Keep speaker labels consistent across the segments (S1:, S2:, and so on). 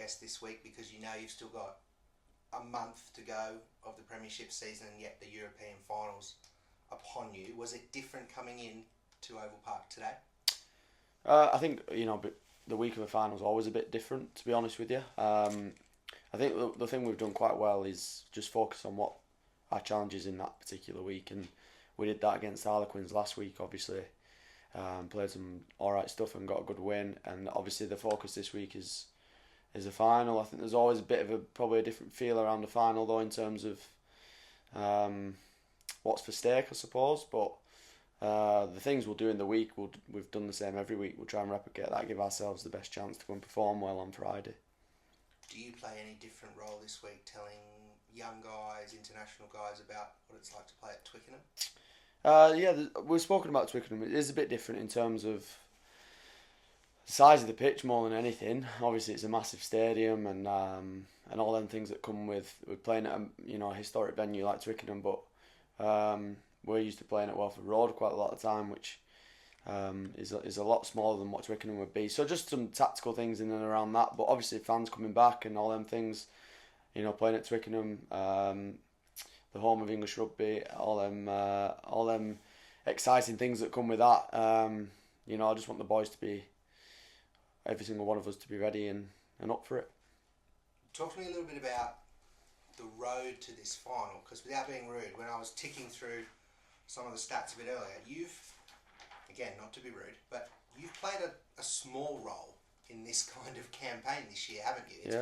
S1: best this week because you know you've still got a month to go of the Premiership season and yet the European finals upon you. Was it different coming in to Oval Park today?
S2: I think, the week of the final is always a bit different, to be honest with you. I think the thing we've done quite well is just focus on what our challenges in that particular week, and we did that against Harlequins last week, obviously. Played some alright stuff and got a good win, and obviously the focus this week is the final. I think there's always a bit of probably a different feel around the final though in terms of what's for stake, I suppose, but the things we'll do in the week, we've done the same every week. We'll try and replicate that, give ourselves the best chance to go and perform well on Friday.
S1: Do you play any different role this week, telling young guys, international guys, about what it's like to play at Twickenham?
S2: We've spoken about Twickenham. It is a bit different in terms of the size of the pitch more than anything. Obviously, it's a massive stadium and all them things that come with playing at a historic venue like Twickenham. But we're used to playing at Welford Road quite a lot of the time, which is a lot smaller than what Twickenham would be. So just some tactical things in and around that. But obviously, fans coming back and all them things. Playing at Twickenham. The home of English rugby, all them exciting things that come with that. I just want the boys to be, every single one of us to be ready and up for it.
S1: Talk to me a little bit about the road to this final, because without being rude, when I was ticking through some of the stats a bit earlier, you've, again, not to be rude, but you've played a small role in this kind of campaign this year, haven't you?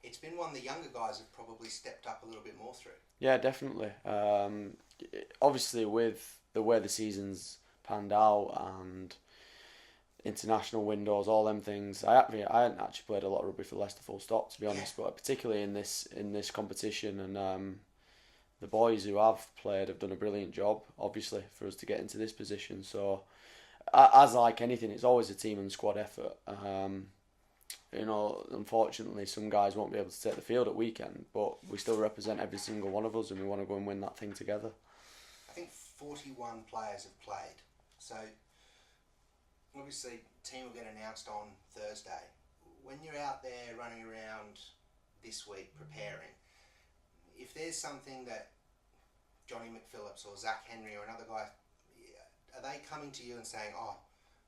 S1: It's been one the younger guys have probably stepped up a little bit more through. Yeah,
S2: definitely. Obviously, with the way the season's panned out and international windows, all them things, I hadn't actually played a lot of rugby for Leicester full stop, to be honest, but particularly in this competition, and the boys who have played have done a brilliant job, obviously, for us to get into this position. So, as like anything, it's always a team and squad effort. Unfortunately, some guys won't be able to take the field at weekend, but we still represent every single one of us, and we want to go and win that thing together.
S1: I think 41 players have played, so obviously team will get announced on Thursday. When you're out there running around this week preparing, if there's something that Johnny McPhillips or Zach Henry or another guy, are they coming to you and saying,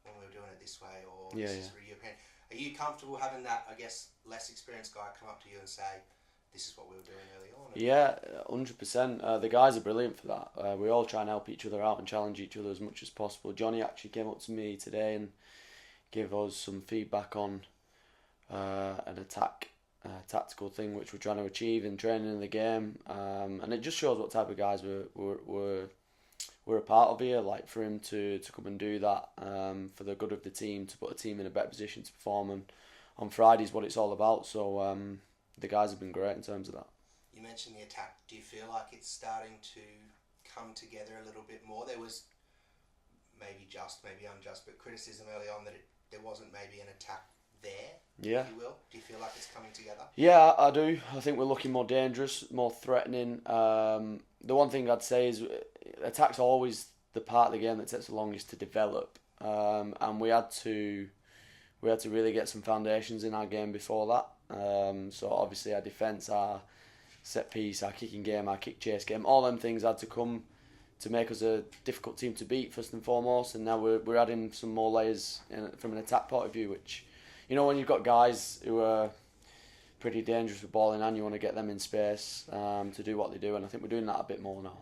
S1: when we were doing it this way, or this is for European? Are you comfortable having that, I guess, less experienced guy come up to you and say, this is what we were doing early on?
S2: Yeah, 100%. The guys are brilliant for that. We all try and help each other out and challenge each other as much as possible. Johnny actually came up to me today and gave us some feedback on an tactical thing which we're trying to achieve in training in the game. And it just shows what type of guys we're a part of here. Like, for him to come and do that for the good of the team, to put a team in a better position to perform, and on Friday is what it's all about. So the guys have been great in terms of that.
S1: You mentioned the attack. Do you feel like it's starting to come together a little bit more? There was maybe just, maybe unjust, but criticism early on that there wasn't maybe an attack there, if you will. Do you feel like it's coming together?
S2: Yeah, I do. I think we're looking more dangerous, more threatening. The one thing I'd say is attack's always the part of the game that takes the longest to develop, and we had to really get some foundations in our game before that. So obviously our defence, our set piece, our kicking game, our kick chase game, all them things had to come to make us a difficult team to beat first and foremost. And now we're adding some more layers from an attack point of view, which, when you've got guys who are pretty dangerous with ball in hand, you want to get them in space to do what they do, and I think we're doing that a bit more now.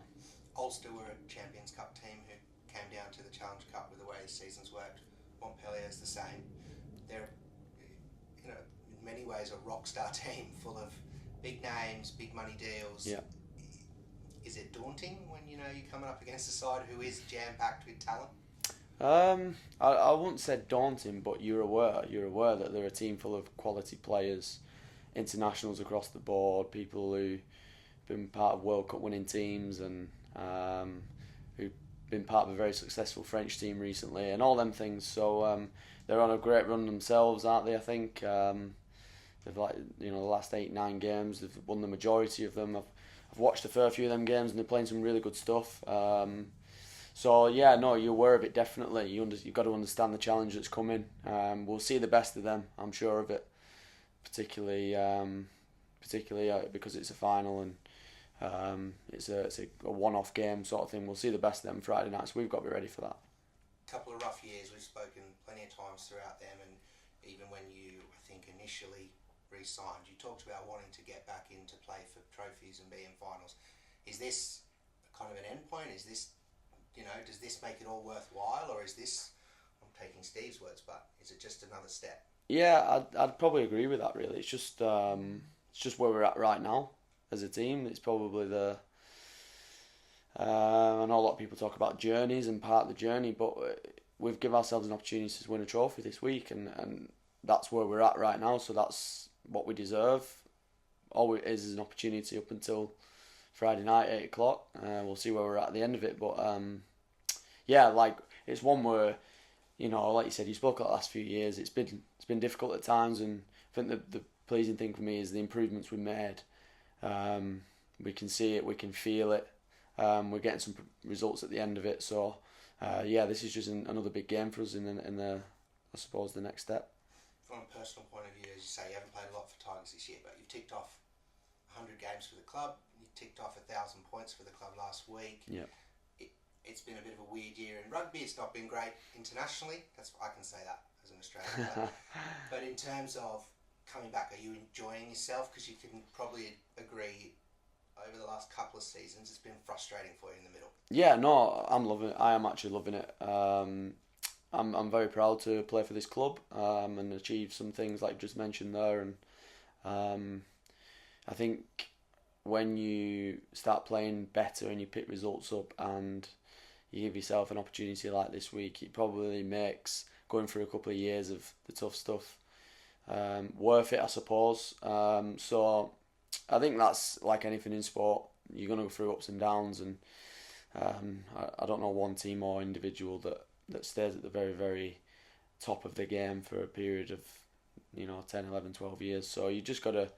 S1: Ulster were a Champions Cup team who came down to the Challenge Cup with the way the season's worked. Montpellier is the same. They're, in many ways, a rock star team full of big names, big money deals.
S2: Yeah.
S1: Is it daunting when you're coming up against a side who is jam-packed with talent?
S2: I wouldn't say daunting, but you're aware that they're a team full of quality players, internationals across the board, people who've been part of World Cup winning teams, and who've been part of a very successful French team recently, and all them things. So they're on a great run themselves, aren't they? I think they've the last 8-9 games, they've won the majority of them. I've watched a fair few of them games, and they're playing some really good stuff. So yeah, no, you're aware of it definitely. You've got to understand the challenge that's coming. We'll see the best of them, I'm sure of it. particularly because it's a final and it's a one-off game sort of thing. We'll see the best of them Friday night, so we've got to be ready for that.
S1: Couple of rough years, we've spoken plenty of times throughout them, and even when you, I think, initially re-signed, you talked about wanting to get back into play for trophies and be in finals. Is this kind of an end point? Is this, does this make it all worthwhile, or is this, I'm taking Steve's words, but is it just another step?
S2: Yeah, I'd probably agree with that. Really, it's just where we're at right now as a team. It's probably the I know a lot of people talk about journeys and part of the journey, but we've given ourselves an opportunity to win a trophy this week, and that's where we're at right now. So that's what we deserve. All it is an opportunity up until Friday night, 8 o'clock. We'll see where we're at the end of it. But yeah, like it's one where, like you said, you spoke about the last few years. It's been difficult at times, and I think the pleasing thing for me is the improvements we made. We can see it, we can feel it. We're getting some results at the end of it. So yeah, this is just another big game for us in the I suppose the next step.
S1: From a personal point of view, as you say, you haven't played a lot for Tigers this year, but you've ticked off 100 games for the club. You ticked off 1,000 points for the club last week.
S2: Yeah.
S1: It's been a bit of a weird year in rugby. It's not been great internationally. I can say that as an Australian. But in terms of coming back, are you enjoying yourself? Because you can probably agree, over the last couple of seasons, it's been frustrating for you in the middle. Yeah,
S2: no, I'm loving it. I am actually loving it. I'm very proud to play for this club and achieve some things like you just mentioned there. And I think when you start playing better and you pick results up and you give yourself an opportunity like this week, it probably makes going through a couple of years of the tough stuff worth it, I suppose. So I think that's like anything in sport. You're going to go through ups and downs, and I don't know one team or individual that stays at the very, very top of the game for a period of 10, 11, 12 years. So you just got to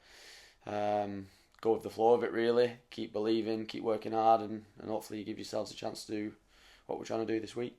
S2: go with the flow of it, really. Keep believing, keep working hard, and hopefully you give yourselves a chance to do what we're trying to do this week.